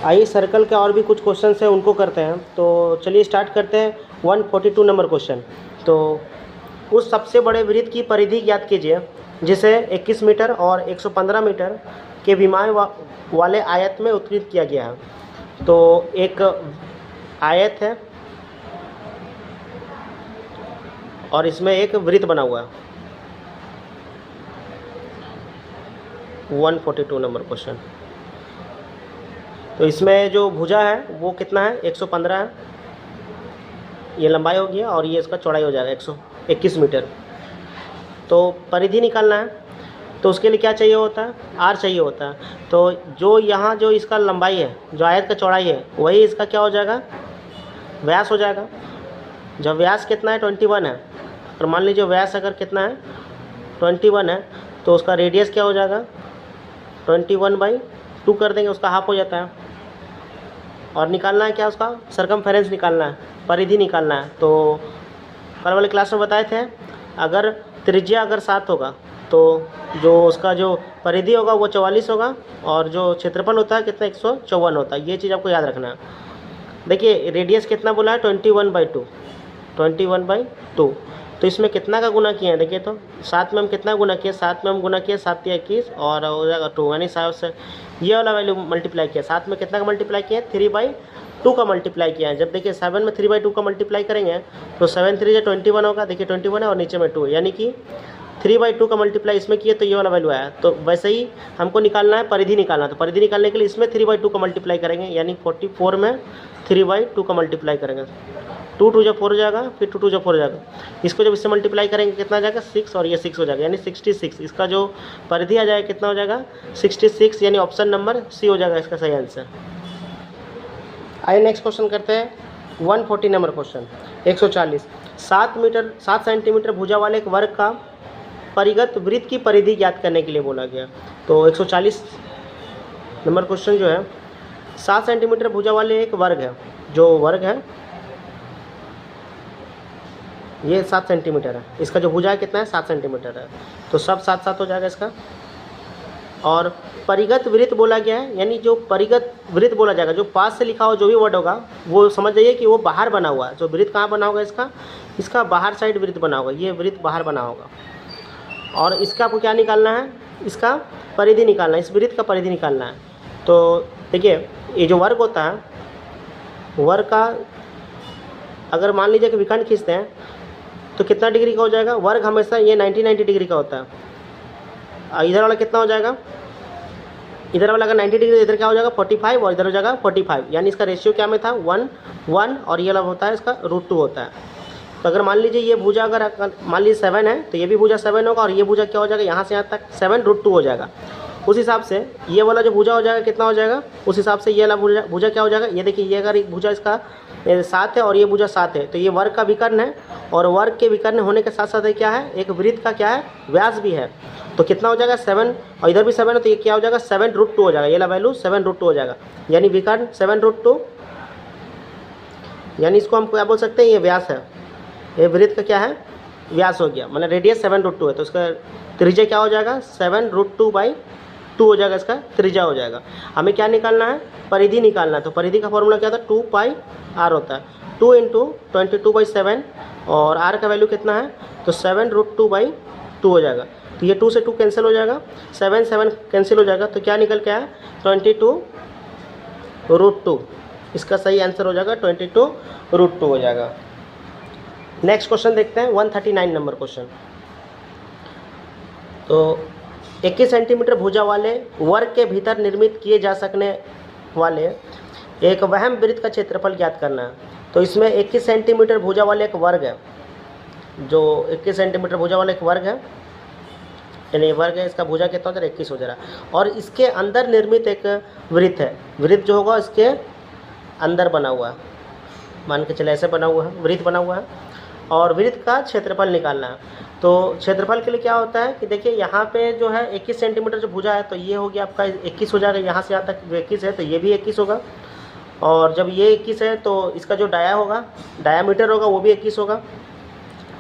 आइए सर्कल के और भी कुछ क्वेश्चन है उनको करते हैं। तो चलिए स्टार्ट करते हैं 142 नंबर क्वेश्चन। तो उस सबसे बड़े वृत्त की परिधि ज्ञात कीजिए जिसे 21 मीटर और 115 मीटर के विमाएँ वाले आयत में उत्कृत किया गया है। तो एक आयत है और इसमें एक वृत्त बना हुआ है। 142 नंबर क्वेश्चन। तो इसमें जो भुजा है वो कितना है, 115 है, ये लंबाई हो गया और ये इसका चौड़ाई हो जाएगा 121 मीटर। तो परिधि निकालना है तो उसके लिए क्या चाहिए होता है, आर चाहिए होता है। तो जो यहाँ जो इसका लंबाई है, जो आयत का चौड़ाई है, वही इसका क्या हो जाएगा, व्यास हो जाएगा। जब व्यास कितना है 21 है, और मान लीजिए व्यास अगर कितना है 21 है तो उसका रेडियस क्या हो जाएगा 21/2 कर देंगे, उसका हाफ हो जाता है। और निकालना है क्या, उसका सरकमफेरेंस निकालना है, परिधि निकालना है। तो कल वाले क्लास में बताए थे अगर त्रिज्या अगर 7 होगा तो जो उसका जो परिधि होगा वो 44 होगा और जो क्षेत्रफल होता है कितना 154 होता है। ये चीज़ आपको याद रखना है। देखिए रेडियस कितना बोला है 21/2, 21/2। तो इसमें कितना का गुना किया है, देखिए तो 7 में हम कितना गुना किया, 7 में हम गुना किया 7 या 21 और हो जाएगा 2, यानी 7 से ये वाला वैल्यू मल्टीप्लाई किया। 7 में कितना का मल्टीप्लाई किया, 3/2 का मल्टीप्लाई किया है। जब देखिए 7 में 3/2 का मल्टीप्लाई करेंगे तो 7 3 21 होगा। देखिए 21 है और नीचे में 2, यानी कि 3/2 का मल्टीप्लाई इसमें किए तो ये वाला वैल्यू आया। तो वैसे ही हमको निकालना है परिधि निकालना। तो परिधि निकालने के लिए इसमें 3/2 का मल्टीप्लाई करेंगे, यानी 44 में 3/2 का मल्टीप्लाई करेंगे। 2 2 जब 4 हो जाएगा, फिर 2 2 जब 4 हो जाएगा। इसको जब इससे मल्टीप्लाई करेंगे कितना आ जाएगा 6 और ये 6 हो जाएगा, यानी 66। इसका जो परिधि आ जाएगा कितना हो जाएगा 66, यानी ऑप्शन नंबर सी हो जाएगा इसका सही आंसर। आइए नेक्स्ट क्वेश्चन करते हैं 140 नंबर क्वेश्चन। 140 7 सेंटीमीटर भुजा वाले एक वर्ग का परिगत वृत्त की परिधि ज्ञात करने के लिए बोला गया। तो 140 नंबर क्वेश्चन जो है 7 सेंटीमीटर भुजा वाले एक वर्ग है, जो वर्ग है ये 7 सेंटीमीटर है। इसका जो भुजा कितना है 7 सेंटीमीटर है। तो सब 7 7 हो जाएगा इसका। और परिगत वृत्त बोला गया है, यानी जो परिगत वृत्त बोला जाएगा, जो पास से लिखा हो जो भी वर्ड होगा वो समझ जाइए कि वो बाहर बना हुआ है। जो वृत्त कहाँ बना होगा, इसका बाहर साइड वृत्त बना होगा, ये वृत्त बाहर बना होगा। और इसका आपको क्या निकालना है, इसका परिधि निकालना है, इस वृत्त का परिधि निकालना है। तो देखिए ये जो वर्ग होता है, वर्ग का अगर मान लीजिए कि विकर्ण खींचते हैं तो कितना डिग्री का हो जाएगा, वर्ग हमेशा ये 90 डिग्री का होता है। इधर वाला कितना हो जाएगा, इधर वाला अगर 90 डिग्री, इधर क्या हो जाएगा 45 और इधर हो जाएगा 45, यानी इसका रेशियो क्या में था 1 1 और ये वाला होता है इसका √2 होता है। तो अगर मान लीजिए ये भुजा अगर मान लीजिए 7 है तो ये भी भुजा 7 होगा और ये भुजा क्या हो जाएगा यहाँ से यहाँ तक 7 √2 हो जाएगा। उस हिसाब से ये वाला जो भुजा हो जाएगा कितना हो जाएगा, उस हिसाब से ये वाला भुजा क्या हो जाएगा। ये देखिए ये अगर भुजा इसका 7 है और ये भुजा 7 है तो ये वर्ग का विकर्ण है, और वर्ग के विकर्ण होने के साथ साथ क्या है, एक वृत्त का क्या है, व्यास भी है। तो कितना हो जाएगा 7 और इधर भी 7 है तो ये क्या हो जाएगा 7 √2 हो जाएगा। ये वाला वैल्यू 7 √2 हो जाएगा, यानी विकर्ण 7 √2, यानी इसको हम क्या बोल सकते हैं, ये व्यास है, ये वृत्त का क्या है, व्यास हो गया। मतलब रेडियस 7 √2 है तो इसका त्रिज्या क्या हो जाएगा 7 √2/2 हो जाएगा, इसका त्रिज्या हो जाएगा। हमें क्या निकालना है, परिधि निकालना है। तो परिधि का फॉर्मूला क्या था 2πr होता है, 2 × 22/7 और r का वैल्यू कितना है तो 7 √2/2 हो जाएगा। तो ये 2 से 2 कैंसिल हो जाएगा, 7 7 कैंसिल हो जाएगा। तो क्या निकल के आया 22 √2, इसका सही आंसर हो जाएगा 22 √2 हो जाएगा। नेक्स्ट क्वेश्चन देखते हैं 139 नंबर क्वेश्चन। तो 21 सेंटीमीटर भुजा वाले वर्ग के भीतर निर्मित किए जा सकने वाले एक वहम वृत्त का क्षेत्रफल ज्ञात करना है। तो इसमें 21 सेंटीमीटर भुजा वाले एक वर्ग है, जो 21 सेंटीमीटर भुजा वाला एक वर्ग है, यानी वर्ग है, इसका भुजा कितना हो जाएगा 21 हो जा रहा है। और इसके अंदर निर्मित एक वृत्त है, वृत्त जो होगा इसके अंदर बना हुआ है, मान के चले ऐसे बना हुआ है, वृत्त बना हुआ है। और वृत्त का क्षेत्रफल निकालना है। तो क्षेत्रफल के लिए क्या होता है कि देखिए यहाँ पे जो है 21 सेंटीमीटर जो भुजा है तो ये हो गया आपका 21 हो जाएगा, यहाँ से यहाँ तक जो 21 है तो ये भी 21 होगा। और जब ये 21 है तो इसका जो डायामीटर होगा वो भी 21 होगा।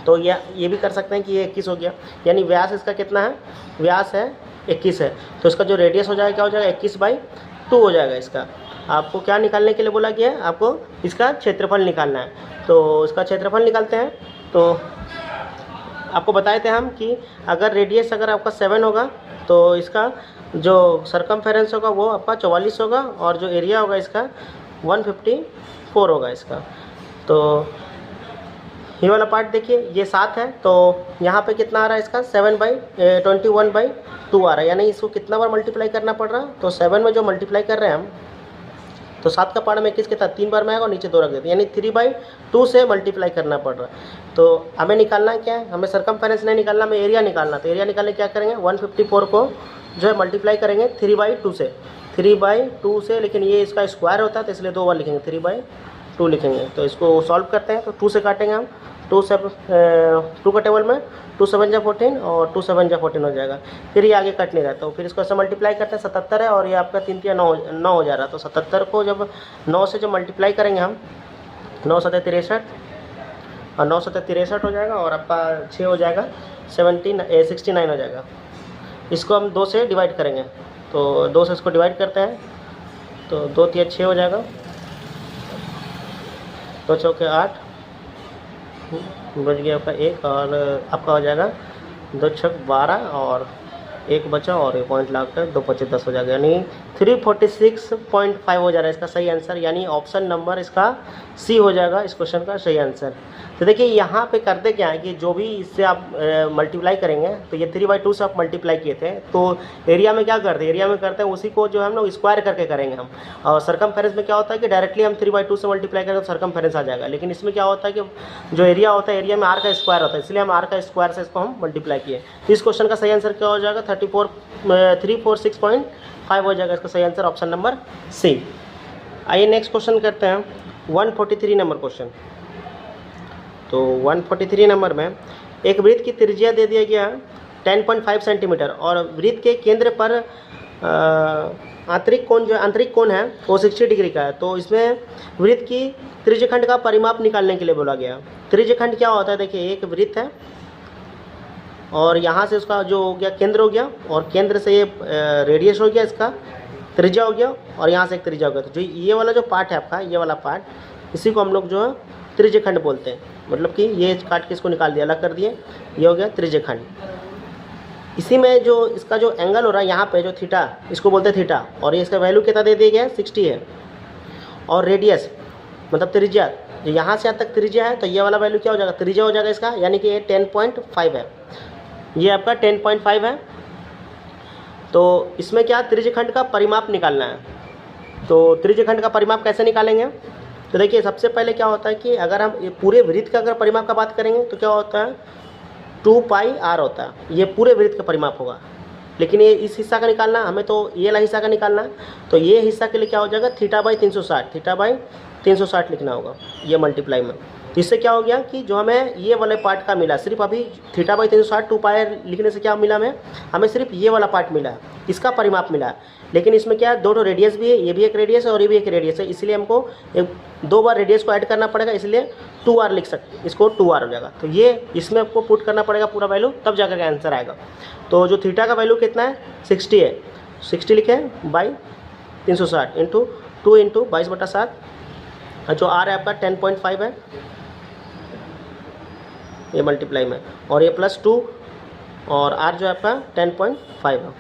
तो ये भी कर सकते हैं कि ये 21 हो गया, यानी व्यास इसका कितना है, व्यास है 21 है। तो इसका जो रेडियस हो जाएगा क्या हो जाएगा 21/2 2 हो जाएगा इसका। आपको क्या निकालने के लिए बोला गया है? आपको इसका क्षेत्रफल निकालना है। तो इसका क्षेत्रफल निकालते हैं। तो आपको बताए थे हम कि अगर रेडियस अगर आपका 7 होगा तो इसका जो सरकमफेरेंस होगा वो आपका 44 होगा और जो एरिया होगा इसका 154 होगा इसका। तो ये वाला पार्ट देखिए, ये 7 है तो यहाँ पे कितना आ रहा है इसका 7/21/2 आ रहा है, यानी इसको कितना बार मल्टीप्लाई करना पड़ रहा है? तो 7 में जो मल्टीप्लाई कर रहे हैं हम, तो 7 का पार्ट में 21 के साथ 3 बार में आएगा और नीचे 2 रख देते हैं, यानी 3/2 से मल्टीप्लाई करना पड़ रहा है। तो हमें निकालना क्या है? हमें सरकमफेरेंस नहीं निकालना, हमें एरिया निकालना। तो एरिया निकालने क्या करेंगे? 154 को जो है मल्टीप्लाई करेंगे 3/2 से, 3/2 से, लेकिन ये इसका स्क्वायर होता है तो इसलिए 2 बार लिखेंगे, 3/2 लिखेंगे। तो इसको सॉल्व करते हैं। तो 2 से काटेंगे हम, 2 का टेबल में 2 7 जा 14 और 2 7 जा 14 हो जाएगा। फिर ये आगे कट नहीं रहा, तो फिर इसको ऐसे मल्टीप्लाई करते हैं, 77 है और ये आपका 3 3 9 हो जा रहा है। तो 77 को जब 9 से जब मल्टीप्लाई करेंगे हम, 9 7 63 और 9 7 63 हो जाएगा और आपका 6 हो जाएगा 69 हो जाएगा। इसको हम 2 से डिवाइड करेंगे, तो 2 से इसको डिवाइड करते हैं तो 2 3 6 हो जाएगा, 2 चौके 8 बच गया आपका 1 और आपका हो जाएगा 2 छक 12 और 1 बचा और 1 पॉइंट लाकर 2 25 10 हो जाएगा, यानी 346.5 हो जा रहा है इसका सही आंसर, यानी ऑप्शन नंबर इसका सी हो जाएगा इस क्वेश्चन का सही आंसर। तो देखिए यहाँ पे करते क्या है कि जो भी इससे आप मल्टीप्लाई करेंगे, तो ये 3/2 से आप मल्टीप्लाई किए थे, तो एरिया में क्या करते हैं? एरिया में करते हैं उसी को जो है हम लोग स्क्वायर करके करेंगे हम। और सरकमफेरेंस में क्या होता है कि डायरेक्टली हम 3/2 से मल्टीप्लाई करेंगे तो सरकमफेरेंस आ जाएगा, लेकिन इसमें क्या होता है कि जो एरिया होता है, एरिया में आर का स्क्वायर होता है, इसलिए हम आर का स्क्वायर से इसको हम मल्टीप्लाई किए। तो इस क्वेश्चन का सही आंसर क्या हो जाएगा? 346.5 हो जाएगा इसका सही आंसर, ऑप्शन नंबर सी। आइए नेक्स्ट क्वेश्चन करते हैं, 143 नंबर क्वेश्चन। तो 143 नंबर में एक वृत्त की त्रिज्या दे दिया गया 10.5 सेंटीमीटर और वृत्त के केंद्र पर आंतरिक कोण है वो 60 डिग्री का है। तो इसमें वृत्त की त्रिज्यखंड का परिमाप निकालने के लिए बोला गया। त्रिज्यखंड क्या होता है? देखिए एक वृत्त है और यहाँ से उसका जो हो गया केंद्र हो गया और केंद्र से ये रेडियस हो गया, इसका त्रिज्या हो गया और यहाँ से एक त्रिज्या हो गया। तो जो ये वाला जो पार्ट है आपका, ये वाला पार्ट, इसी को हम लोग जो है त्रिज्यखंड बोलते हैं। मतलब कि ये काट के इसको निकाल दिया, अलग कर दिए, ये हो गया त्रिज्यखंड। इसी में जो इसका जो एंगल हो रहा है यहाँ पे जो थीटा, इसको बोलते हैं थीटा, और ये इसका वैल्यू कितना दे दिया गया है? 60 है। और रेडियस मतलब त्रिज्या, जो यहाँ से यहाँ तक त्रिज्या है, तो ये वाला वैल्यू क्या हो जाएगा? त्रिज्या हो जाएगा इसका, यानी कि ये 10.5 है, ये आपका 10.5 है। तो इसमें क्या त्रिज्यखंड का परिमाप निकालना है। तो त्रिज्यखंड का परिमाप कैसे निकालेंगे? तो देखिए सबसे पहले क्या होता है कि अगर हम ये पूरे वृत्त का अगर परिमाप का बात करेंगे तो क्या होता है? 2πr होता है, ये पूरे वृत्त का परिमाप होगा। लेकिन ये इस हिस्सा का निकालना हमें, तो ये वाला हिस्सा का निकालना है, तो ये हिस्सा के लिए क्या हो जाएगा? θ/360, θ/360 लिखना होगा ये मल्टीप्लाई में। तो इससे क्या हो गया कि जो हमें ये वाले पार्ट का मिला, सिर्फ अभी θ/360 2πr लिखने से क्या मिला हमें सिर्फ ये वाला पार्ट मिला है, इसका परिमाप मिला है। लेकिन इसमें क्या है? 2 रेडियस भी है, ये भी एक रेडियस है और ये भी एक रेडियस है, इसलिए हमको 2 बार रेडियस को ऐड करना पड़ेगा, इसलिए 2r लिख सकते, इसको 2r हो जाएगा। तो ये इसमें आपको पुट करना पड़ेगा पूरा वैल्यू, तब जाकर के आंसर आएगा। तो जो थीटा का वैल्यू कितना है? 60 है, 60 लिखे बाई 360 इंटू 2 इंटू 22/7, जो r है आपका 10.5 है ये मल्टीप्लाई में, और ये +2 और r जो है आपका 10.5 है।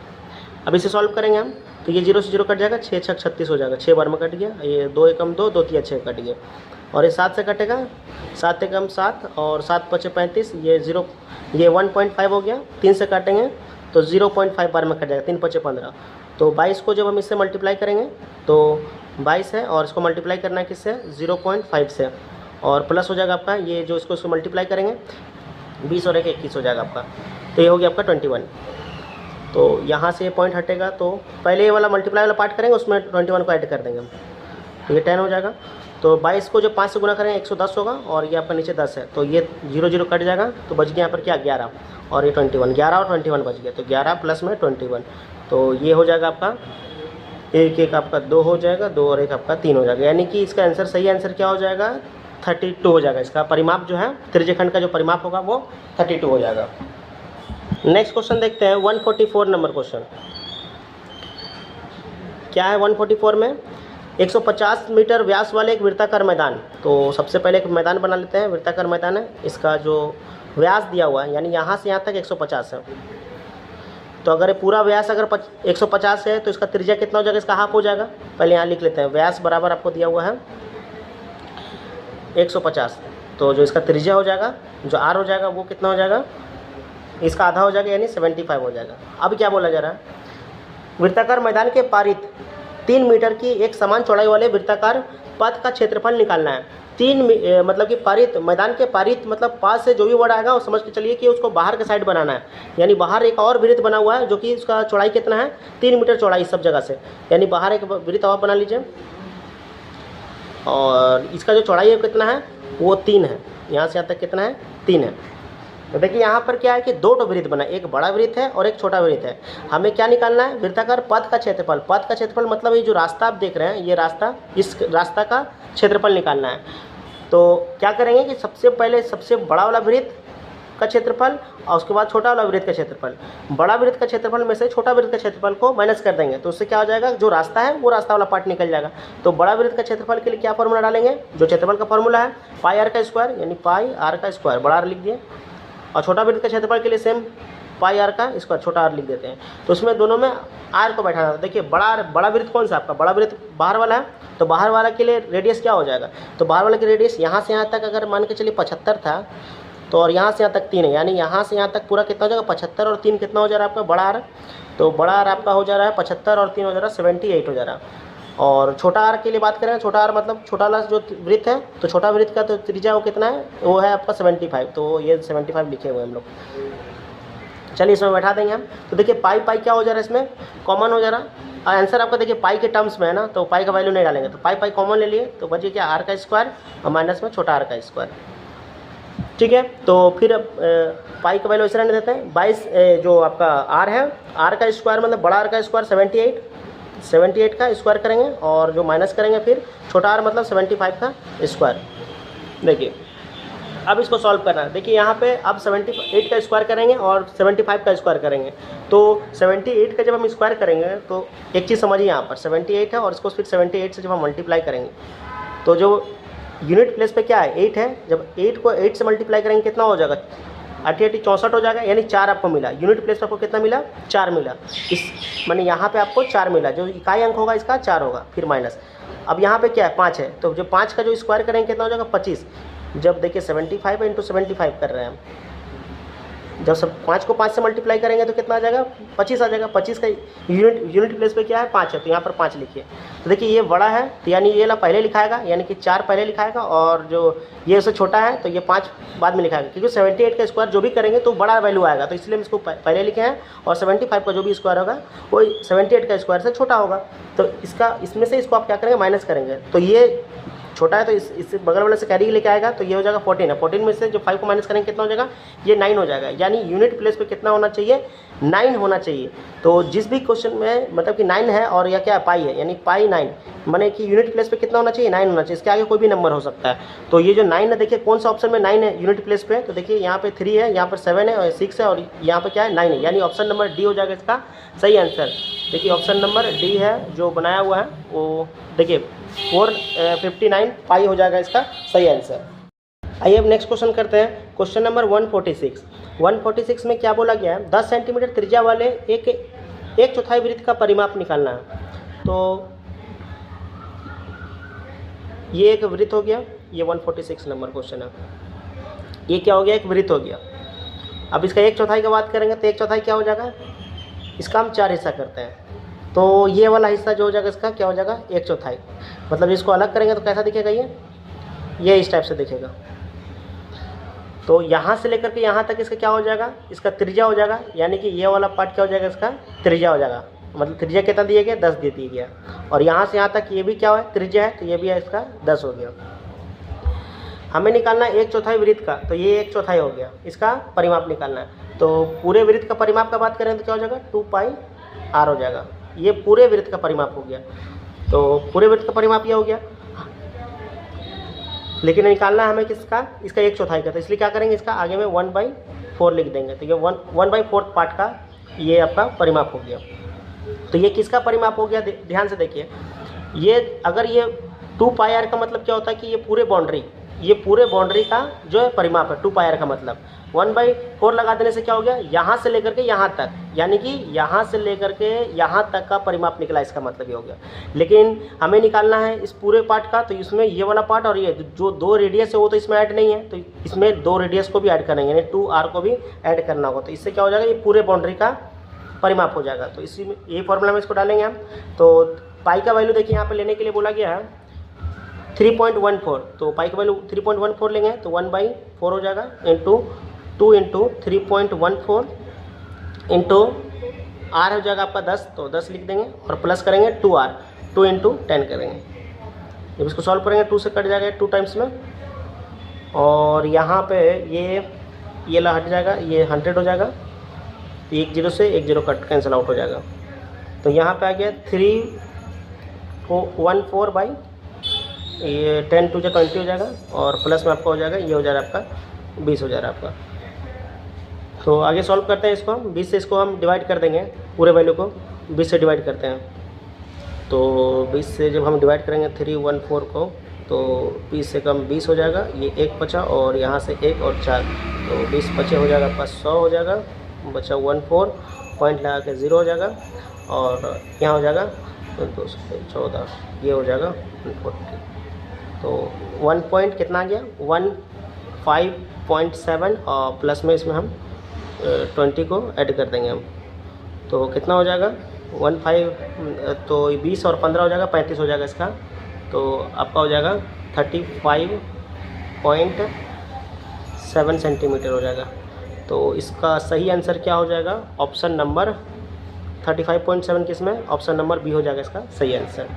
अब इसे सॉल्व करेंगे हम, तो ये 0 से 0 कट जाएगा, 6 6 36 हो जाएगा, 6 बार में कट गया। ये 2 एकम 2, 2 3 6 कट गया, और ये 7 से कटेगा, 7 एकम 7 और 7 5 35, ये 1.5 हो गया। 3 से काटेंगे तो 0.5 बार में कट जाएगा, 3 5 15। तो 22 को जब हम इससे मल्टीप्लाई करेंगे तो 22 है, और इसको मल्टीप्लाई करना है किससे? 0.5 से, और प्लस हो जाएगा आपका ये जो इसको मल्टीप्लाई करेंगे 20 और 1 21 हो जाएगा आपका। तो ये हो गया आपका 21। तो यहाँ से ये पॉइंट हटेगा, तो पहले ये वाला मल्टीप्लाई वाला पार्ट करेंगे, उसमें 21 को ऐड कर देंगे हम, तो ये 10 हो जाएगा। तो 22 को जब 5 से गुना करेंगे 110 होगा, और ये आपका नीचे 10 है, तो ये 0 0 कट जाएगा, तो बच गया यहाँ पर क्या? 11, और ये 21, 11 और 21 बच गया, तो 11 प्लस में 21, तो ये हो जाएगा आपका 1 1 आपका 2 हो जाएगा, 2 और 1 आपका 3 हो जाएगा, यानी कि इसका आंसर सही आंसर क्या हो जाएगा? 32 हो जाएगा। इसका परिमाप जो है त्रिज्यखंड का जो परिमाप होगा वो 32 हो जाएगा। नेक्स्ट क्वेश्चन देखते हैं, 144 नंबर क्वेश्चन। क्या है 144 में 150 मीटर व्यास वाले एक वृत्ताकार मैदान। तो सबसे पहले एक मैदान बना लेते हैं, वृत्ताकार मैदान है, इसका जो व्यास दिया हुआ है यानी यहाँ से यहाँ तक 150 है। तो अगर ये पूरा व्यास अगर 150 है तो इसका त्रिज्या कितना हो जाएगा, इसका हाफ हो जाएगा। पहले यहाँ लिख लेते हैं, व्यास बराबर आपको दिया हुआ है 150, तो जो इसका त्रिज्या हो जाएगा, जो आर हो जाएगा वो कितना हो जाएगा, इसका आधा हो जाएगा यानी 75 हो जाएगा। अब क्या बोला जा रहा है, वृत्ताकार मैदान के पारित 3 मीटर की एक समान चौड़ाई वाले वृत्ताकार पथ का क्षेत्रफल निकालना है। मतलब कि पारित, मैदान के पारित मतलब पास से जो भी वर्ड आएगा वो समझ के चलिए कि उसको बाहर के साइड बनाना है। यानी बाहर एक और वृत्त बना हुआ है जो कि उसका चौड़ाई कितना है, 3 मीटर चौड़ाई सब जगह से, यानी बाहर एक वृत्त और बना लीजिए और इसका जो चौड़ाई है कितना है वो 3 है। यहाँ से यहाँ तक कितना है, 3 है। तो देखिए यहाँ पर क्या है कि 2 वृत्त बना, एक बड़ा वृत्त है और एक छोटा वृत्त है। हमें क्या निकालना है, वृत्ताकार पथ का क्षेत्रफल। पथ का क्षेत्रफल मतलब ये जो रास्ता आप देख रहे हैं, ये रास्ता, इस रास्ता का क्षेत्रफल निकालना है। तो क्या करेंगे कि सबसे पहले सबसे बड़ा वाला वृत्त का क्षेत्रफल और उसके बाद छोटा वाला वृत्त का क्षेत्रफल। बड़ा वृत्त का क्षेत्रफल में से छोटा वृत्त का क्षेत्रफल को माइनस कर देंगे, तो उससे क्या हो जाएगा, जो रास्ता है वो रास्ता वाला पार्ट निकल जाएगा। तो बड़ा वृत्त का क्षेत्रफल के लिए क्या फॉर्मूला डालेंगे, जो क्षेत्रफल का फॉर्मूला है पाई आर का स्क्वायर, यानी पाई आर का स्क्वायर, बड़ा आर लिख दिए। और छोटा वृत्त का क्षेत्रफल के लिए सेम पाई आर का स्क्वायर, छोटा आर लिख देते हैं। तो उसमें दोनों में आर को बैठाना। देखिए बड़ा वृत्त कौन सा आपका, बड़ा वृत्त बाहर वाला है, तो बाहर वाला के लिए रेडियस क्या हो जाएगा, तो बाहर वाले की रेडियस यहाँ से यहाँ तक अगर मान के चलिए 75 था, तो और यहाँ से यहाँ तक 3 है, यानी यहाँ से यहाँ तक पूरा कितना हो जाएगा, 75 और 3 कितना हो जा रहा है आपका, बड़ा आर। तो बड़ा आर आपका हो जा रहा है 75 और 3 हो जा रहा है 78 हो जा रहा है। और छोटा आर के लिए बात करें, छोटा आर मतलब छोटा वाला जो वृत्त है, तो छोटा वृत्त का तो त्रिज्या वो कितना है, वो है आपका 75। तो ये 75 लिखे हुए हम लोग, चलिए इसमें बैठा देंगे हम। तो देखिए पाई पाई क्या हो जा रहा है, इसमें कॉमन हो जा रहा है। आंसर आपका देखिए पाई के टर्म्स में है ना, तो पाई का वैल्यू नहीं डालेंगे, तो पाई पाई कॉमन ले लिए, तो बचिए क्या, आर का स्क्वायर और माइनस में छोटा आर का स्क्वायर। ठीक है, तो फिर पाई का वैल्यू इस तरह देते हैं 22, जो आपका आर है, आर का स्क्वायर मतलब बड़ा आर का स्क्वायर 78 का स्क्वायर करेंगे, और जो माइनस करेंगे फिर छोटा आर मतलब 75 का स्क्वायर। देखिए अब इसको सॉल्व करना है। देखिए यहाँ पे अब 78 का स्क्वायर करेंगे और 75 का स्क्वायर करेंगे। तो 78 का जब हम स्क्वायर करेंगे तो एक चीज़ समझिए, यहाँ पर 78 है और इसको फिर 78 से जब हम मल्टीप्लाई करेंगे तो जो यूनिट प्लेस पे क्या है 8 है, जब 8 को 8 से मल्टीप्लाई करेंगे कितना हो जाएगा, 88 64 हो जाएगा, यानी 4 आपको मिला। यूनिट प्लेस पे आपको कितना मिला, 4 मिला। इस माने यहाँ पे आपको 4 मिला, जो इकाई अंक होगा इसका 4 होगा, फिर माइनस। अब यहाँ पे क्या है 5 है, तो जो 5 का जो स्क्वायर करेंगे कितना हो जाएगा 25। जब देखिए 75 इंटू 75 कर रहे हैं हम, जब सब 5 को 5 से मल्टीप्लाई करेंगे तो कितना आ जाएगा 25 आ जाएगा। 25 का यूनिट प्लेस पे क्या है 5 है, तो यहाँ पर 5 लिखिए। तो देखिए ये बड़ा है तो यानी ये ला पहले लिखाएगा, यानी कि 4 पहले लिखाएगा, और जो ये उससे छोटा है तो ये 5 बाद में लिखाएगा, क्योंकि 78 का स्क्वायर जो भी करेंगे तो बड़ा वैल्यू आएगा, तो इसलिए हम इसको पहले लिखे हैं। और 75 का जो भी स्क्वायर होगा वो 78 का स्क्वायर से छोटा होगा, तो इसमें से इसको आप क्या करेंगे माइनस करेंगे। तो ये छोटा है तो इस बगल वाले से कैरी लेके आएगा, तो ये हो जाएगा 14 है। 14 में से जो 5 को माइनस करेंगे कितना हो जाएगा, ये 9 हो जाएगा। यानी यूनिट प्लेस पे कितना होना चाहिए, 9 होना चाहिए। तो जिस भी क्वेश्चन में मतलब कि 9 है और या क्या पाई है, यानी पाई 9 माने कि यूनिट प्लेस पे कितना होना चाहिए, 9 होना चाहिए। इसके आगे कोई भी नंबर हो सकता है। तो ये जो 9 है, देखिए कौन सा ऑप्शन में 9 है यूनिट प्लेस पे, तो देखिए यहाँ पे 3 है, यहाँ पर 7 है और 6 है, और यहाँ पे क्या है 9 है, यानी ऑप्शन नंबर डी हो जाएगा इसका सही आंसर। देखिए ऑप्शन नंबर डी है जो बनाया हुआ है, वो देखिए 459 पाई हो जाएगा इसका सही आंसर। आइए अब नेक्स्ट क्वेश्चन करते हैं, क्वेश्चन नंबर 146। 146 में क्या बोला गया है, 10 सेंटीमीटर त्रिज्या वाले एक चौथाई वृत्त का परिमाप निकालना है। तो ये एक वृत्त हो गया, ये 146 नंबर क्वेश्चन है। ये क्या हो गया, एक वृत्त हो गया। अब इसका 1/4 की बात करेंगे तो 1/4 क्या हो जाएगा, इसका हम 4 हिस्सा करते हैं, तो ये वाला हिस्सा जो हो जाएगा इसका क्या हो जाएगा 1/4। मतलब इसको अलग करेंगे तो कैसा दिखेगा, ये इस टाइप से दिखेगा। तो यहाँ से लेकर के यहाँ तक इसका क्या हो जाएगा, इसका त्रिज्या हो जाएगा, यानी कि ये वाला पार्ट क्या हो जाएगा, इसका त्रिज्या हो जाएगा। मतलब त्रिज्या कितना दिया गया, 10 दे दिया गया। और यहाँ से यहाँ तक ये भी क्या है, त्रिज्या है, तो ये भी है इसका 10 हो गया। हमें निकालना है 1/4 वृत्त का, तो ये 1/4 हो गया, इसका परिमाप निकालना है। तो पूरे वृत्त का परिमाप का बात करें तो क्या हो जाएगा 2πr हो जाएगा। ये पूरे वृत्त का परिमाप हो गया, तो पूरे वृत्त का परिमाप ये हो गया। लेकिन निकालना है हमें किसका, इसका 1/4 का, तो इसलिए क्या करेंगे, इसका आगे में 1/4 लिख देंगे। तो ये 1/4 पार्ट का ये आपका परिमाप हो गया। तो ये किसका परिमाप हो गया, ध्यान से देखिए। ये अगर ये 2 पाई आर का मतलब क्या होता है कि ये पूरे बाउंड्री का जो है परिमाप है। 2 पाई आर का मतलब 1/4 लगा देने से क्या हो गया, यहाँ से लेकर के यहाँ तक, यानी कि यहाँ से लेकर के यहाँ तक का परिमाप निकला, इसका मतलब ये हो गया। लेकिन हमें निकालना है इस पूरे पार्ट का, तो इसमें ये वाला पार्ट और ये जो 2 रेडियस है वो तो इसमें ऐड नहीं है, तो इसमें 2 रेडियस को भी ऐड करेंगे, यानी 2r को भी ऐड करना होगा। तो इससे क्या हो जाएगा, ये पूरे बाउंड्री का परिमाप हो जाएगा। तो इसी में ये फॉर्मूला में इसको डालेंगे हम। तो पाई का वैल्यू देखिए यहाँ पे लेने के लिए बोला गया है 3.14, तो पाई का वैल्यू 3.14 लेंगे तो 1/4 हो जाएगा, इंटू 2 इंटू 3.14 इंटू r हो जाएगा आपका 10, तो 10 लिख देंगे और प्लस करेंगे 2r, 2 इंटू 10 करेंगे। जब इसको सॉल्व करेंगे 2 से कट जाएगा 2 टाइम्स में, और यहाँ पे ये ला हट जाएगा, ये 100 हो जाएगा, 1 0 से 1 0 कट कैंसिल आउट हो जाएगा। तो यहाँ पे आ गया 314 बाई ये 10 2 20 हो जाएगा, और प्लस में आपका हो जाएगा, ये हो जाएगा आपका 20 हो जाएगा आपका। तो आगे सॉल्व करते हैं इसको हम। 20 से इसको हम डिवाइड कर देंगे, पूरे वैल्यू को 20 से डिवाइड करते हैं। तो 20 से जब हम डिवाइड करेंगे 314 को, तो 20 से कम 20 हो जाएगा, ये 1 बचा और यहाँ से 1 और 4, तो 20 बचे हो जाएगा आपका 100 हो जाएगा, बचा 14, पॉइंट लगा के 0 हो जाएगा, और यहाँ हो जाएगा 214, ये हो जाएगा 140। तो 1 पॉइंट कितना आ गया, 15.7, और प्लस में इसमें हम 20 को ऐड कर देंगे हम, तो कितना हो जाएगा 15, तो 20 और 15 हो जाएगा 35 हो जाएगा इसका, तो आपका हो जाएगा 35.7 सेंटीमीटर हो जाएगा। तो इसका सही आंसर क्या हो जाएगा, ऑप्शन नंबर 35.7 किसमें, ऑप्शन नंबर बी हो जाएगा इसका सही आंसर।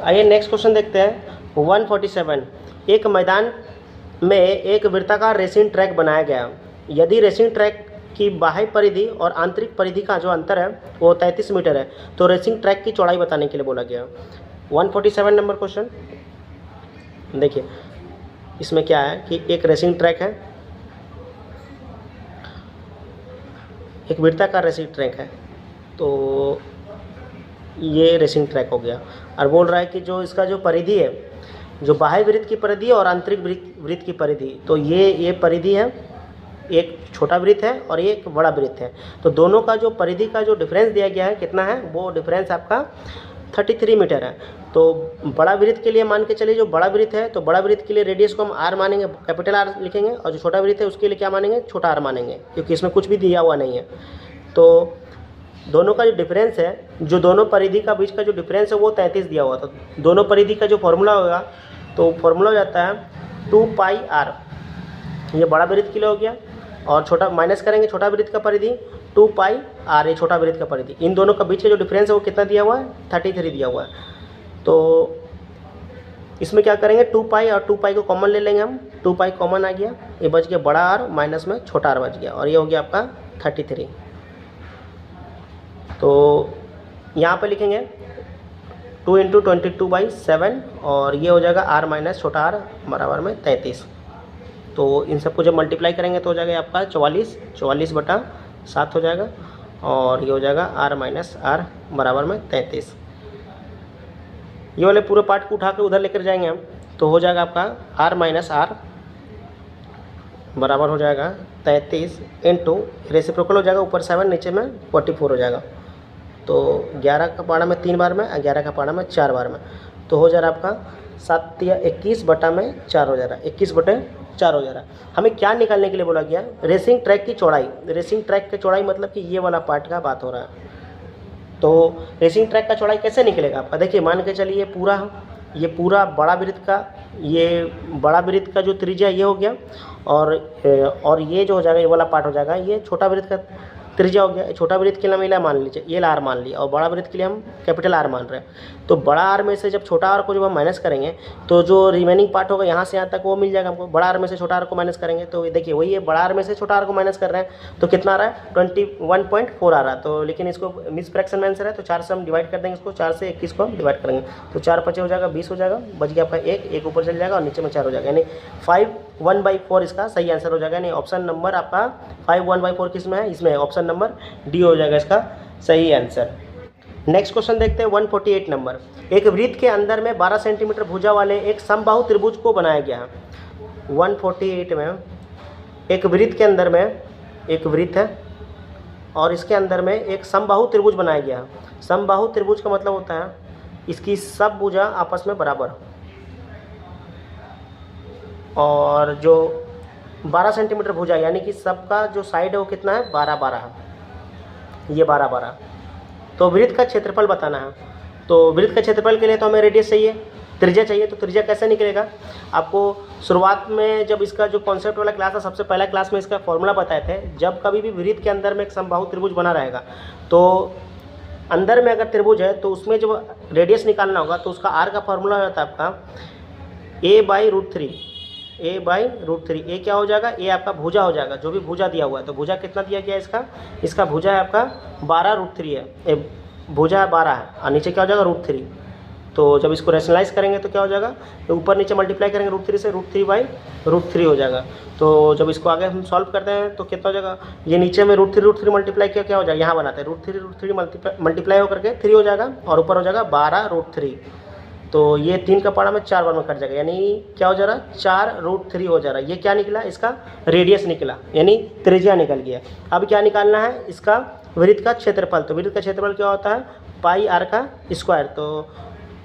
आइए नेक्स्ट क्वेश्चन देखते हैं। 147, एक मैदान में एक वृत्ताकार रेसिंग ट्रैक बनाया गया। यदि रेसिंग ट्रैक की बाह्य परिधि और आंतरिक परिधि का जो अंतर है वो 33 मीटर है, तो रेसिंग ट्रैक की चौड़ाई बताने के लिए बोला गया। 147 नंबर क्वेश्चन देखिए, इसमें क्या है कि एक रेसिंग ट्रैक है, एक वृत्ताकार रेसिंग ट्रैक है, तो ये रेसिंग ट्रैक हो गया, और बोल रहा है कि जो इसका जो परिधि है, जो बाह्य वृत्त की परिधि और आंतरिक वृत्त की परिधि, तो ये परिधि है, एक छोटा वृत्त है और ये एक बड़ा वृत्त है। तो दोनों का जो परिधि का जो डिफरेंस दिया गया है कितना है, वो डिफरेंस आपका 33 मीटर है। तो बड़ा वृत्त के लिए मान के चलिए, जो बड़ा वृत्त है, तो बड़ा वृत्त के लिए रेडियस को हम r मानेंगे, कैपिटल R लिखेंगे, और जो छोटा वृत्त है उसके लिए क्या मानेंगे, छोटा r मानेंगे, क्योंकि इसमें कुछ भी दिया हुआ नहीं है। तो दोनों का जो डिफरेंस है, जो दोनों परिधि का बीच का जो डिफरेंस है वो 33 दिया हुआ था। तो दोनों परिधि का जो फॉर्मूला होगा, तो फॉर्मूला हो जाता है 2 पाई r, ये बड़ा वृत्त के लिए हो गया, और छोटा माइनस करेंगे छोटा वृत्त का परिधि 2 पाई r, ये छोटा वृत्त का परिधि। इन दोनों का बीच का जो डिफरेंस है वो कितना दिया हुआ है, 33 दिया हुआ है। तो इसमें क्या करेंगे, 2 पाई और 2 पाई को कॉमन ले लेंगे हम, 2 पाई कॉमन आ गया, ये बच गया बड़ा r, माइनस में छोटा r बच गया, और ये हो गया आपका 33। तो यहाँ पे लिखेंगे 2 इंटू 22/7, और ये हो जाएगा r माइनस छोटा r बराबर में 33। तो इन सबको जब मल्टीप्लाई करेंगे तो हो जाएगा आपका 44/7 हो जाएगा, और ये हो जाएगा r माइनस r बराबर में 33। ये वाले पूरे पार्ट को उठा के उधर लेकर जाएंगे हम, तो हो जाएगा आपका r माइनस r बराबर हो जाएगा 33 इंटू रेसिप्रोकल हो जाएगा, ऊपर 7 नीचे में 44 हो जाएगा। तो 11 का पारा में 3 बार में, 11 का पारा में 4 बार में, तो हो जा रहा है आपका 7 या 21/4 हो जा रहा है, 21/4 हो जा रहा है। हमें क्या निकालने के लिए बोला गया, रेसिंग ट्रैक की चौड़ाई। रेसिंग ट्रैक की चौड़ाई मतलब कि ये वाला पार्ट का बात हो रहा है। तो रेसिंग ट्रैक का चौड़ाई कैसे निकलेगा आपका, देखिए मान के चलिए ये पूरा बड़ा वृत्त का, ये बड़ा वृत्त का जो त्रिज्या ये हो गया, और ये जो हो जाएगा, ये वाला पार्ट हो जाएगा, ये छोटा वृत्त का त्रिज्या हो गया। छोटा वृत्त के लिए हम ये मान लीजिए, ये r मान लिया, और बड़ा वृत्त के लिए हम कैपिटल R मान रहे हैं। तो बड़ा R में से जब छोटा r को जब हम माइनस करेंगे, तो जो रिमेनिंग पार्ट होगा यहाँ से यहाँ तक वो मिल जाएगा हमको। बड़ा R में से छोटा r को माइनस करेंगे, तो देखिए वही है, बड़ा R में से छोटा r को माइनस कर रहे हैं, तो कितना आ रहा है 21.4 आ रहा है। तो लेकिन इसको मिस फ्रैक्शन में आंसर है, तो 4 से हम डिवाइड कर देंगे इसको, 4 से 21 को हम डिवाइड करेंगे, तो 4 5 हो जाएगा 20 हो जाएगा, बच गया आपका 1 ऊपर चल जाएगा और नीचे में 4 हो जाएगा, यानी 1/4 इसका सही आंसर हो जाएगा। यानी ऑप्शन नंबर आपका 5 1/4 किस में है, इसमें है, ऑप्शन नंबर डी हो जाएगा इसका सही आंसर। नेक्स्ट क्वेश्चन देखते हैं 148 नंबर। एक वृत्त के अंदर में 12 सेंटीमीटर भुजा वाले एक समबाहु त्रिभुज को बनाया गया है। 148 में एक वृत्त के अंदर में एक वृत्त है और इसके अंदर में एक समबाहु त्रिभुज बनाया गया है। समबाहु त्रिभुज का मतलब होता है इसकी सब भुजा आपस में बराबर और जो 12 सेंटीमीटर भुजा यानी कि सबका जो साइड है वो कितना है 12 है, ये 12 तो वृत्त का क्षेत्रफल बताना है। तो वृत्त का क्षेत्रफल के लिए तो हमें रेडियस चाहिए, त्रिज्या चाहिए। तो त्रिज्या कैसे निकलेगा, आपको शुरुआत में जब इसका जो कॉन्सेप्ट वाला क्लास था सबसे पहला क्लास में इसका फॉर्मूला बताए थे। जब कभी भी वृत्त के अंदर में एक समबाहु त्रिभुज बना रहेगा तो अंदर में अगर त्रिभुज है तो उसमें जब रेडियस निकालना होगा तो उसका आर का फॉर्मूला होता है आपका a/√3। a/√3 ए क्या हो जाएगा, ए आपका भुजा हो जाएगा, जो भी भुजा दिया हुआ है। तो भुजा कितना दिया गया है इसका भुजा है आपका 12√3 है, भुजा है 12 है और नीचे क्या हो जाएगा √3। तो जब इसको रैशनलाइज करेंगे तो क्या हो जाएगा, तो ऊपर नीचे मल्टीप्लाई करेंगे √3 से, √3/√3 हो जाएगा। तो जब इसको आगे हम सॉल्व करते हैं तो कितना हो जाएगा, ये नीचे में √3 मल्टीप्लाई किया क्या हो जाएगा, यहाँ बनाते हैं √3 मल्टीप्लाई होकर के 3 हो जाएगा और ऊपर हो जाएगा 12√3। तो ये 3 का पारा में 4 बार में कट जाएगा, यानी क्या हो जा रहा है 4√3 हो जा रहा है। ये क्या निकला, इसका रेडियस निकला, यानी त्रिज्या निकल गया। अब क्या निकालना है, इसका वृत्त का क्षेत्रफल। तो वृत्त का क्षेत्रफल क्या होता है πr का स्क्वायर। तो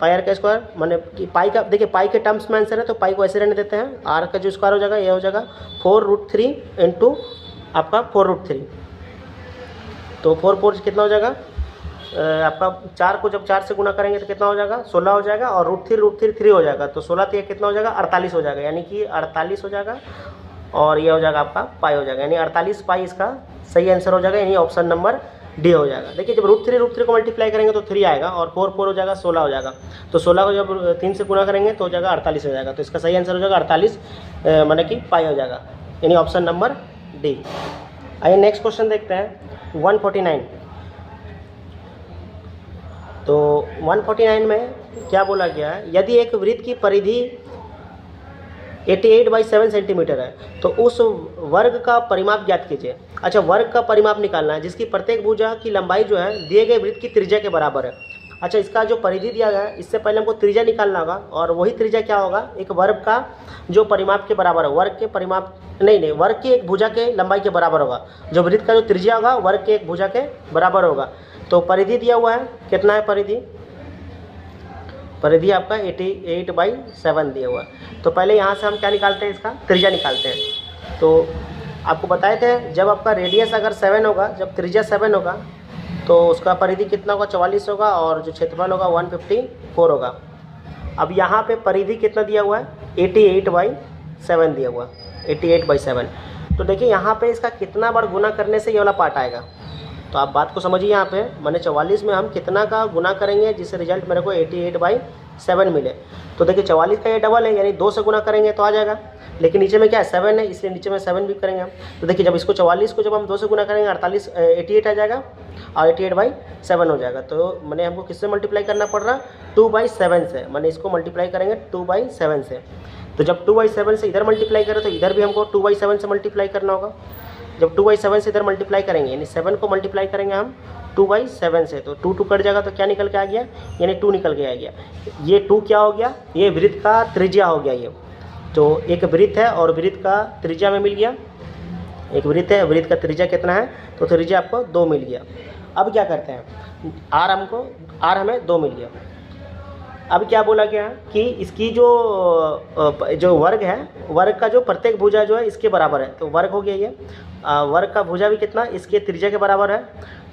πr का स्क्वायर माने कि पाई का, देखिए पाई के टर्म्स में आंसर है तो पाई को ऐसे रहने देते हैं। r का जो स्क्वायर हो जाएगा ये हो जाएगा 4√3 इंटू आपका 4√3। तो 4 कितना हो जाएगा आपका 4 को जब 4 से गुना करेंगे तो कितना हो जाएगा 16 हो जाएगा और √3 3 हो जाएगा। तो 16 तो कितना हो जाएगा 48 हो जाएगा, यानी कि 48 हो जाएगा और ये हो जाएगा आपका पाई हो जाएगा, यानी 48 पाई इसका सही आंसर हो जाएगा, यानी ऑप्शन नंबर डी हो जाएगा। देखिए जब √3 को मल्टीप्लाई करेंगे तो 3 आएगा और 4 हो जाएगा 16 हो जाएगा। तो 16 को जब 3 से गुना करेंगे तो हो जाएगा 48 हो जाएगा। तो इसका सही आंसर हो जाएगा 48 माने कि पाई हो जाएगा, यानी ऑप्शन नंबर डी। आइए नेक्स्ट क्वेश्चन देखते हैं 149। तो 149 में क्या बोला गया है, यदि एक वृत्त की परिधि 88/7 सेंटीमीटर है तो उस वर्ग का परिमाप ज्ञात कीजिए। अच्छा, वर्ग का परिमाप निकालना है जिसकी प्रत्येक भुजा की लंबाई जो है दिए गए वृत्त की त्रिज्या के बराबर है। अच्छा, इसका जो परिधि दिया गया है इससे पहले हमको त्रिज्या निकालना होगा और वही त्रिज्या क्या होगा, एक वर्ग का जो परिमाप के बराबर है, वर्ग के परिमाप नहीं वर्ग की एक भुजा के लंबाई के बराबर होगा। जो वृत्त का जो त्रिज्या होगा वर्ग के एक भुजा के बराबर होगा। तो परिधि दिया हुआ है, कितना है परिधि आपका 88/7 दिया हुआ है। तो पहले यहाँ से हम क्या निकालते हैं, इसका त्रिज्या निकालते हैं। तो आपको बताए थे जब आपका रेडियस अगर 7 होगा, जब त्रिज्या 7 होगा तो उसका परिधि कितना होगा 44 होगा और जो क्षेत्रफल होगा 154 होगा। अब यहाँ पे परिधि कितना दिया हुआ है 88/7 दिया हुआ है, 88/7। तो देखिए यहाँ पे इसका कितना बार गुना करने से ये वाला पार्ट आएगा। तो आप बात को समझिए, यहाँ पे मैंने 44 में हम कितना का गुना करेंगे जिससे रिजल्ट मेरे को 88/7 मिले। तो देखिए 44 का ये डबल है, यानी 2 से गुना करेंगे तो आ जाएगा, लेकिन नीचे में क्या है 7 है, इसलिए नीचे में 7 भी करेंगे हम। तो देखिए जब इसको 44 को जब हम 2 से गुना करेंगे 88 आ जाएगा और 88/7 हो जाएगा। तो मैंने हमको किससे मल्टीप्लाई करना पड़ रहा 2/7 से, मैंने इसको मल्टीप्लाई करेंगे 2/7 से। तो जब 2/7 से इधर मल्टीप्लाई करें तो इधर भी हमको 2/7 से मल्टीप्लाई करना होगा। जब 2/7 से इधर मल्टीप्लाई करेंगे यानी 7 को मल्टीप्लाई करेंगे हम 2/7 से, तो 2 कट जाएगा तो क्या निकल के आ गया, यानी 2 निकल के आ गया। ये 2 क्या हो गया, ये वृत्त का त्रिज्या हो गया। ये तो एक वृत्त है और वृत्त का त्रिज्या में मिल गया, एक वृत्त है, वृत्त का त्रिज्या कितना है तो त्रिज्या आपको 2 मिल गया। अब क्या करते हैं, आर हमें 2 मिल गया। अब क्या बोला गया कि इसकी जो वर्ग है, वर्ग का जो प्रत्येक भुजा जो है इसके बराबर है। तो वर्ग हो गया ये, वर्ग का भुजा भी कितना इसके त्रिज्या के बराबर है।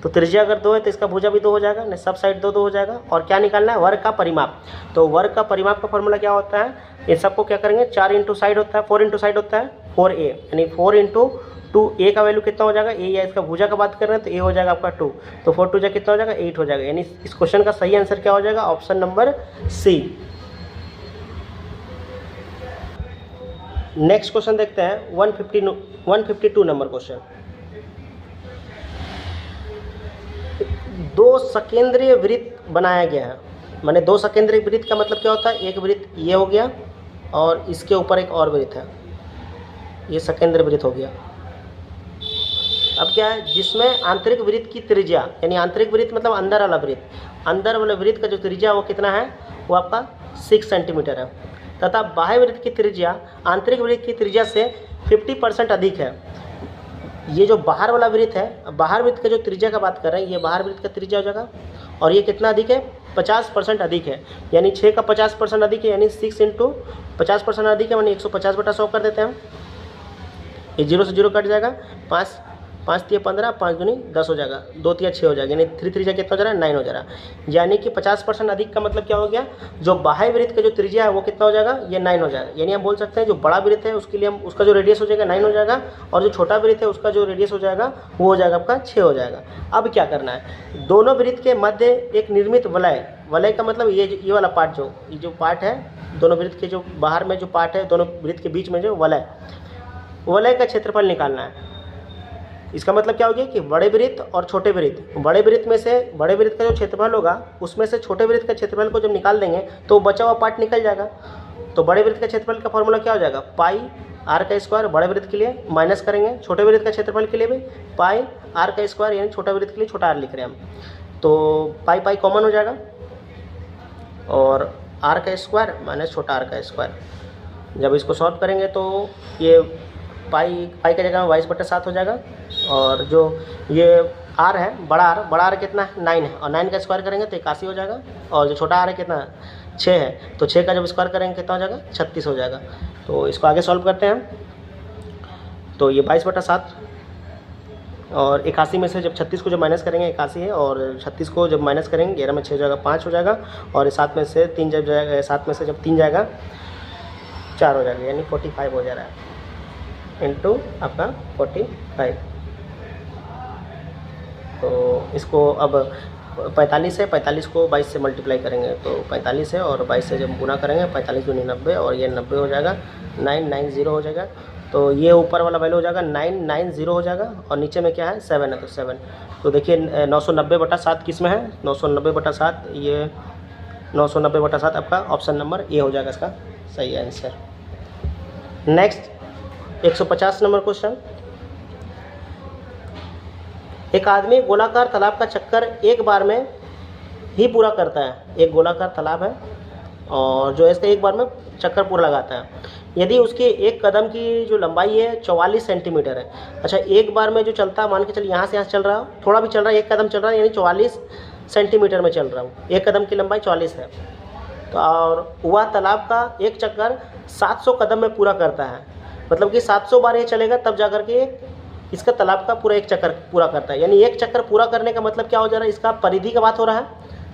तो त्रिज्या अगर 2 है तो इसका भुजा भी 2 हो जाएगा, नहीं सब साइड 2 हो जाएगा। और क्या निकालना है, वर्ग का परिमाप। तो वर्ग का परिमाप का फॉर्मूला क्या होता है, इन सबको क्या करेंगे 4 इंटू साइड होता है, 4 इंटू साइड होता है 4a, यानी 4 इंटू 2 a का वैल्यू कितना हो जाएगा, a या इसका भुजा का बात कर रहे हैं तो a हो जाएगा आपका 2। तो 4 2 कितना हो जाएगा 8 हो जाएगा, यानी इस क्वेश्चन का सही आंसर क्या हो जाएगा, option number C. Next question देखते हैं 152 नंबर क्वेश्चन। 2 सकेंद्रीय वृत्त बनाया गया है। माने 2 सकेंद्रीय वृत्त का मतलब क्या होता है, एक वृत्त ये हो गया और इसके ऊपर एक और वृत्त है। ये सकेंद्र वृत्त हो गया। अब क्या है, जिसमें आंतरिक वृत्त की त्रिज्या, यानी आंतरिक वृत्त मतलब अंदर वाला वृत्त, अंदर वाले वृत्त का जो त्रिज्या वो कितना है, वो आपका 6 सेंटीमीटर है, तथा बाह्य वृत्त की त्रिज्या आंतरिक वृत्त की त्रिज्या से 50% अधिक है। ये जो बाहर वाला वृत्त है, बाहर वृत्त का जो त्रिज्या का बात कर रहे हैं, ये बाहर वृत्त का त्रिज्या हो जाएगा, और ये कितना अधिक है, 50% अधिक है, यानी 6 का 50% अधिक है, यानी 6 × 50% अधिक है, यानी 150/100 कर देते हैं हम। ये 0 से 0 कट जाएगा, 5 5 × 15, 5 दूनी 10 हो जाएगा, 2 × 6 हो जाएगा, यानी 3 3 कितना हो जा रहा है, 9 हो जा रहा है। यानी कि 50% अधिक का मतलब क्या हो गया, जो बाह्य वृत्त का जो त्रिज्या है वो कितना हो जाएगा, ये 9 हो जाएगा। यानी हम बोल सकते हैं जो बड़ा वृत्त है उसके लिए हम उसका जो रेडियस हो जाएगा 9 हो जाएगा, और जो छोटा वृत्त है उसका जो रेडियस हो जाएगा वो हो जाएगा आपका 6 हो जाएगा। अब क्या करना है, दोनों वृत्त के मध्य एक निर्मित वलय, वलय का मतलब ये वाला पार्ट, ये जो पार्ट है, दोनों वृत्त के जो बाहर में जो पार्ट है, दोनों वृत्त के बीच में जो वलय का क्षेत्रफल निकालना है। इसका मतलब क्या हो गया कि बड़े वृत्त और छोटे वृत्त, बड़े वृत्त में से बड़े वृत्त का जो क्षेत्रफल होगा उसमें से छोटे वृत्त का क्षेत्रफल को जब निकाल देंगे तो बचा हुआ पार्ट निकल जाएगा। तो बड़े वृत्त का क्षेत्रफल का फॉर्मूला क्या हो जाएगा, पाई आर का स्क्वायर, बड़े वृत्त के लिए माइनस करेंगे, छोटे वृत्त का क्षेत्रफल के लिए भी पाई आर का स्क्वायर, यानी छोटा वृत्त के लिए छोटा आर लिख रहे हैं हम। तो पाई पाई कॉमन हो जाएगा, और आर का स्क्वायर माइनस छोटा आर का स्क्वायर। जब इसको सॉल्व करेंगे तो ये पाई का जगह में 22/7 हो जाएगा, और जो ये आर है, बड़ा आर कितना है, 9 है, और 9 का स्क्वायर करेंगे तो 81 हो जाएगा, और जो छोटा आर है कितना, 6 है, तो 6 का जब स्क्वायर करेंगे कितना हो जाएगा, 36 हो जाएगा। तो इसको आगे सॉल्व करते हैं। तो ये 22/7 और 81 में से जब 36 को जब माइनस करेंगे 81 है, और 36 को जब माइनस करेंगे 11 में 6 हो जाएगा 5 हो जाएगा, और 7 में से 3 जब जाएगा, 7 में से जब 3 जाएगा 4 हो जाएगा, यानी 45 हो जा रहा है इंटू आपका 45। तो इसको अब 45 है, 45 को 22 से मल्टीप्लाई करेंगे तो 45 है, और 22 से जब गुना करेंगे 45 दूनी 90, और ये 90 हो जाएगा, 990 हो जाएगा। तो ये ऊपर वाला वैल्यू हो जाएगा 990 हो जाएगा, और नीचे में क्या है 7 है, तो 7। तो देखिए 990/7 किस में है, 990/7, ये 990/7 आपका ऑप्शन नंबर ए हो जाएगा इसका सही आंसर। Next 150 number question. एक आदमी गोलाकार तालाब का चक्कर एक बार में ही पूरा करता है। एक गोलाकार तालाब है और जो इसका एक बार में चक्कर पूरा लगाता है। यदि उसके एक कदम की जो लंबाई है 44 सेंटीमीटर है। अच्छा, एक बार में जो चलता है, मान के चलिए यहाँ से यहाँ चल रहा हो, थोड़ा भी चल रहा है, एक कदम चल रहा है, यानी 44 सेंटीमीटर में चल रहा हूँ, एक कदम की लंबाई 44 है। तो और वह तालाब का एक चक्कर 700 कदम में पूरा करता है। मतलब कि 700 बार ये चलेगा तब जा कर के इसका तालाब का पूरा एक चक्कर पूरा करता है। यानी एक चक्कर पूरा करने का मतलब क्या हो जा रहा है, इसका परिधि का बात हो रहा है,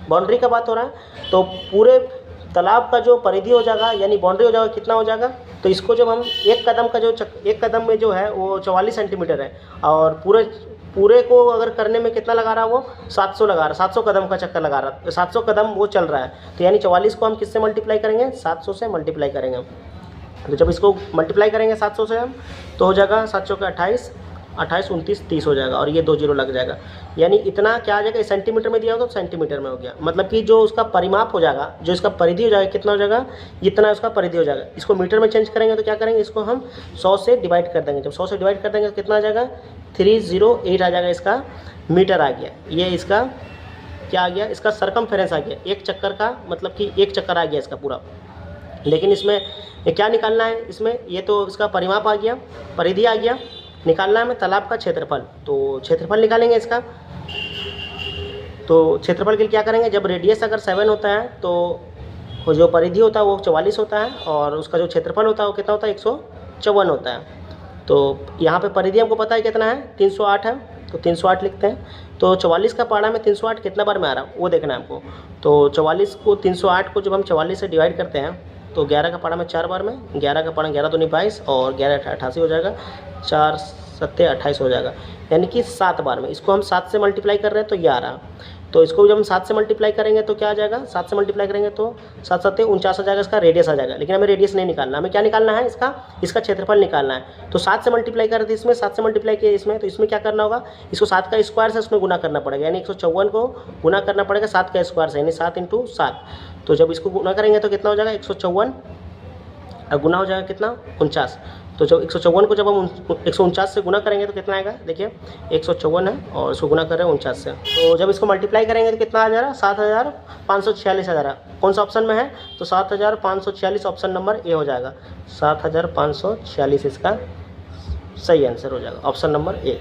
बाउंड्री का बात हो रहा है। तो पूरे तालाब का जो परिधि हो जाएगा यानी बाउंड्री हो जाएगा, कितना हो जाएगा, तो इसको जब हम एक कदम का जो एक कदम में जो है वो 44 सेंटीमीटर है, और पूरे को अगर करने में कितना लगा रहा है वो 700 लगा रहा है, 700 कदम का चक्कर लगा रहा है, 700 कदम वो चल रहा है। तो यानी 44 को हम किससे मल्टीप्लाई करेंगे, 700 से मल्टीप्लाई करेंगे। तो जब इसको मल्टीप्लाई करेंगे 700 से हम, तो हो जाएगा 700 का 28, 28, 29, 30 हो जाएगा, और ये 2 जीरो लग जाएगा। यानी इतना क्या आ जाएगा, सेंटीमीटर में दिया होगा तो सेंटीमीटर में हो गया। मतलब कि जो उसका परिमाप हो जाएगा, जो इसका परिधि हो जाएगा, कितना हो जाएगा, इतना उसका परिधि हो जाएगा। इसको मीटर में चेंज करेंगे तो क्या करेंगे, इसको हम 100 से डिवाइड कर देंगे। जब 100 से डिवाइड कर देंगे तो कितना आ जाएगा, 308 आ जाएगा, इसका मीटर आ गया। ये इसका क्या आ गया, इसका सरकमफेरेंस आ गया, एक चक्कर का मतलब कि एक चक्कर आ गया इसका पूरा। लेकिन इसमें क्या निकालना है, इसमें ये तो इसका परिमाप आ गया, परिधि आ गया, निकालना है हमें तालाब का क्षेत्रफल। तो क्षेत्रफल निकालेंगे इसका। तो क्षेत्रफल के लिए क्या करेंगे, जब रेडियस अगर 7 होता है तो वो जो परिधि होता है वो 44 होता है, और उसका जो क्षेत्रफल होता है वो कितना होता है, 154 होता है। तो यहाँ पे परिधि हमको पता है कितना है, 308 है, तो 308 लिखते हैं। तो 44 का पारा में 308 कितना बार में आ रहा है वो देखना है हमको। तो 44 को 308 को जब हम 44 से डिवाइड करते हैं तो 11 का पारा में 4 बार में, 11 का पारा 11 दूनी 22, और 11 88 हो जाएगा, 4 7 28 हो जाएगा, यानी कि 7 बार में। इसको हम 7 से मल्टीप्लाई कर रहे हैं तो ये आ रहा। तो इसको जब हम 7 से मल्टीप्लाई करेंगे तो क्या आ जाएगा, 7 से मल्टीप्लाई करेंगे तो 7 7 49 आ जाएगा, इसका रेडियस आ जाएगा। लेकिन हमें रेडियस नहीं निकालना, हमें क्या निकालना है, इसका क्षेत्रफल निकालना है। तो 7 से मल्टीप्लाई कर रहे थे इसमें, 7 से मल्टीप्लाई किया इसमें, तो इसमें क्या करना होगा, इसको 7 का स्क्वायर से उसमें गुना करना पड़ेगा, यानी 154 को गुना करना पड़ेगा 7 का स्क्वायर से, यानी 7 × 7। तो जब इसको गुना करेंगे तो कितना हो जाएगा, 154, और गुना हो जाएगा कितना, 49। तो जब 154 को जब हम 149 से गुना करेंगे तो कितना आएगा, देखिए 154 है और इसको गुना कर रहे हैं 49 से, तो जब इसको मल्टीप्लाई करेंगे तो कितना आ जा रहा है, 7546 आ जा रहा है। कौन सा ऑप्शन में है, तो 7546 ऑप्शन नंबर ए हो जाएगा, 7546 इसका सही आंसर हो जाएगा, ऑप्शन नंबर ए।